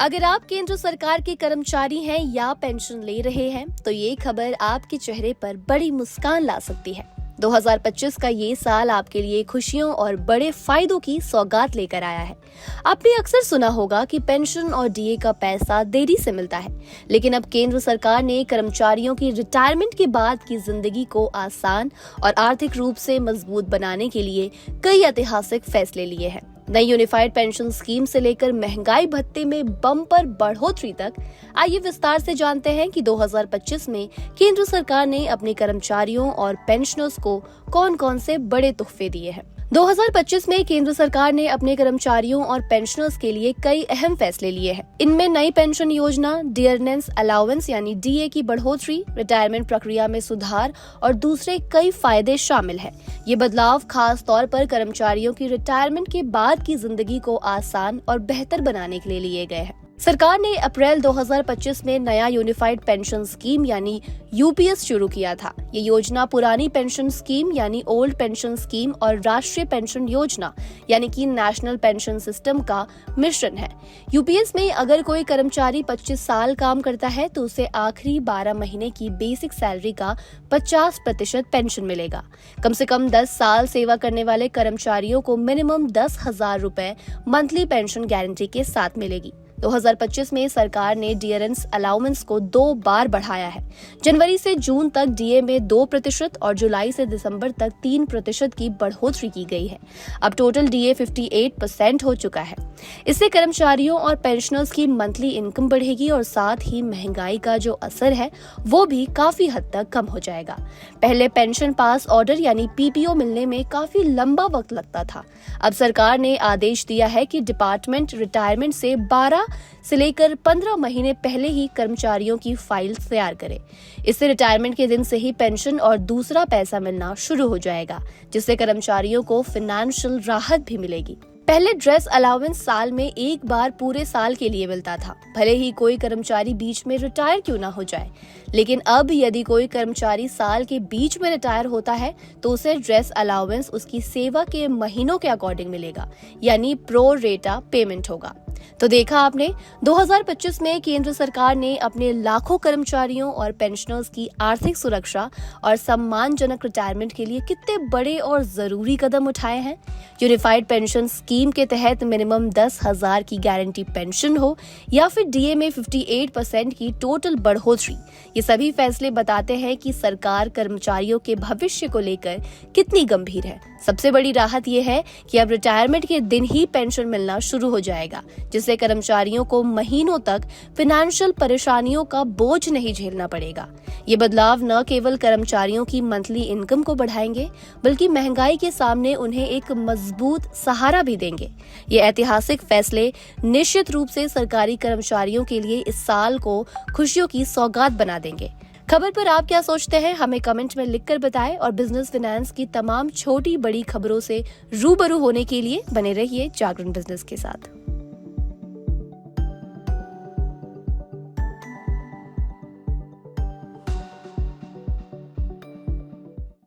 अगर आप केंद्र सरकार के कर्मचारी हैं या पेंशन ले रहे हैं तो ये खबर आपके चेहरे पर बड़ी मुस्कान ला सकती है। 2025 का ये साल आपके लिए खुशियों और बड़े फायदों की सौगात लेकर आया है। आपने अक्सर सुना होगा कि पेंशन और डीए का पैसा देरी से मिलता है, लेकिन अब केंद्र सरकार ने कर्मचारियों की रिटायरमेंट के बाद की जिंदगी को आसान और आर्थिक रूप से मजबूत बनाने के लिए कई ऐतिहासिक फैसले लिए हैं। नई यूनिफाइड पेंशन स्कीम से लेकर महंगाई भत्ते में बम्पर बढ़ोतरी तक, आइए विस्तार से जानते हैं कि 2025 में केंद्र सरकार ने अपने कर्मचारियों और पेंशनर्स को कौन-कौन से बड़े तोहफे दिए हैं। 2025 में केंद्र सरकार ने अपने कर्मचारियों और पेंशनर्स के लिए कई अहम फैसले लिए हैं। इनमें नई पेंशन योजना, डियरनेस अलाउंस यानी डीए की बढ़ोतरी, रिटायरमेंट प्रक्रिया में सुधार और दूसरे कई फायदे शामिल हैं। ये बदलाव खास तौर पर कर्मचारियों की रिटायरमेंट के बाद की जिंदगी को आसान और बेहतर बनाने के लिए लिए गए हैं। सरकार ने अप्रैल 2025 में नया यूनिफाइड पेंशन स्कीम यानी यूपीएस शुरू किया था। ये योजना पुरानी पेंशन स्कीम यानी ओल्ड पेंशन स्कीम और राष्ट्रीय पेंशन योजना यानी कि नेशनल पेंशन सिस्टम का मिश्रण है। यूपीएस में अगर कोई कर्मचारी 25 साल काम करता है तो उसे आखिरी 12 महीने की बेसिक सैलरी का 50% पेंशन मिलेगा। कम से कम 10 साल सेवा करने वाले कर्मचारियों को मिनिमम 10,000 रुपए मंथली पेंशन गारंटी के साथ मिलेगी। 2025 में सरकार ने डियरेंस अलाउंस को 2 बार बढ़ाया है। जनवरी से जून तक डीए में 2% और जुलाई से दिसंबर तक 3% की बढ़ोतरी की गई है। अब टोटल डीए 58% हो चुका है। इससे कर्मचारियों और पेंशनर्स की मंथली इनकम बढ़ेगी और साथ ही महंगाई का जो असर है वो भी काफी हद तक कम हो जाएगा। पहले पेंशन पास ऑर्डर यानी पीपीओ मिलने में काफी लंबा वक्त लगता था। अब सरकार ने आदेश दिया है कि डिपार्टमेंट रिटायरमेंट से 12 से लेकर 15 महीने पहले ही कर्मचारियों की फाइल तैयार करे। इससे रिटायरमेंट के दिन से ही पेंशन और दूसरा पैसा मिलना शुरू हो जाएगा, जिससे कर्मचारियों को फाइनेंशियल राहत भी मिलेगी। पहले ड्रेस अलाउंस साल में एक बार पूरे साल के लिए मिलता था, भले ही कोई कर्मचारी बीच में रिटायर क्यों ना हो जाए। लेकिन अब यदि कोई कर्मचारी साल के बीच में रिटायर होता है तो उसे ड्रेस अलाउंस उसकी सेवा के महीनों के अकॉर्डिंग मिलेगा, यानी प्रो रेटा पेमेंट होगा। तो देखा आपने, 2025 में केंद्र सरकार ने अपने लाखों कर्मचारियों और पेंशनर्स की आर्थिक सुरक्षा और सम्मानजनक रिटायरमेंट के लिए कितने बड़े और जरूरी कदम उठाए हैं। यूनिफाइड पेंशन स्कीम के तहत मिनिमम 10,000 की गारंटी पेंशन हो या फिर डीए में 58% की टोटल बढ़ोतरी, ये सभी फैसले बताते हैं कि सरकार कर्मचारियों के भविष्य को लेकर कितनी गंभीर है। सबसे बड़ी राहत ये है कि अब रिटायरमेंट के दिन ही पेंशन मिलना शुरू हो जाएगा, जिससे कर्मचारियों को महीनों तक फाइनेंशियल परेशानियों का बोझ नहीं झेलना पड़ेगा। ये बदलाव न केवल कर्मचारियों की मंथली इनकम को बढ़ाएंगे, बल्कि महंगाई के सामने उन्हें एक मजबूत सहारा भी देंगे। ये ऐतिहासिक फैसले निश्चित रूप से सरकारी कर्मचारियों के लिए इस साल को खुशियों की सौगात बना देंगे। खबर पर आप क्या सोचते हैं, हमें कमेंट में लिखकर बताएं और बिजनेस फाइनेंस की तमाम छोटी बड़ी खबरों से रूबरू होने के लिए बने रहिए जागरण बिजनेस के साथ।